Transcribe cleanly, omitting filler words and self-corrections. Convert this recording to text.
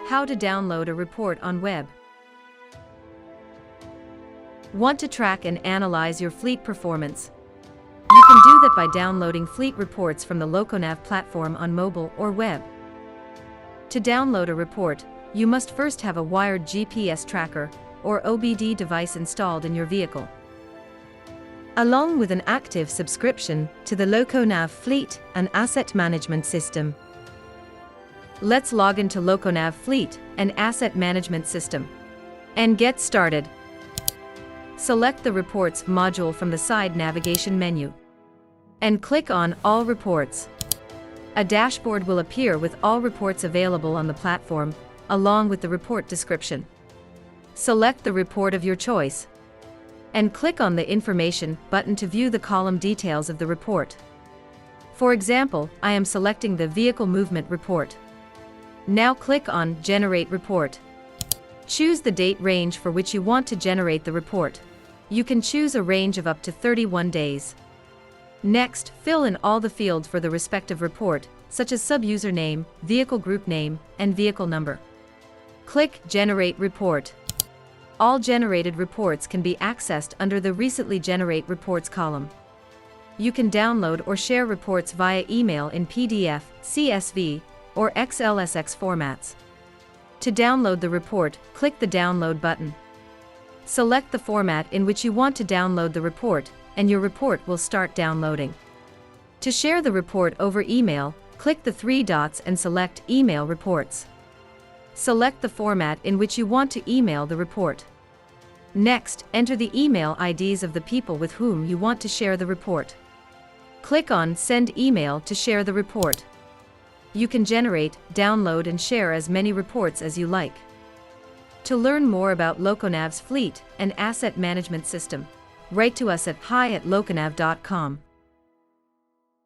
How to download a report on web. Want to track and analyze your fleet performance? You can do that by downloading fleet reports from the LocoNav platform on mobile or web. To download a report, you must first have a wired GPS tracker or OBD device installed in your vehicle, along with an active subscription to the LocoNav Fleet and Asset Management System. Let's log into LocoNav Fleet and Asset Management System and get started. Select the Reports module from the side navigation menu and click on All Reports. A dashboard will appear with all reports available on the platform, along with the report description. Select the report of your choice and click on the Information button to view the column details of the report. For example, I am selecting the Vehicle Movement Report. Now click on Generate Report. Choose the date range for which you want to generate the report. You can choose a range of up to 31 days. Next, fill in all the fields for the respective report, such as sub-user name, vehicle group name, and vehicle number. Click Generate Report. All generated reports can be accessed under the Recently Generate Reports column. You can download or share reports via email in PDF, CSV, or XLSX formats. To download the report, click the Download button. Select the format in which you want to download the report, and your report will start downloading. To share the report over email, click the three dots and select Email Reports. Select the format in which you want to email the report. Next, enter the email IDs of the people with whom you want to share the report. Click on Send Email to share the report. You can generate, download and share as many reports as you like. To learn more about LocoNav's fleet and asset management system, write to us at hi@loconav.com.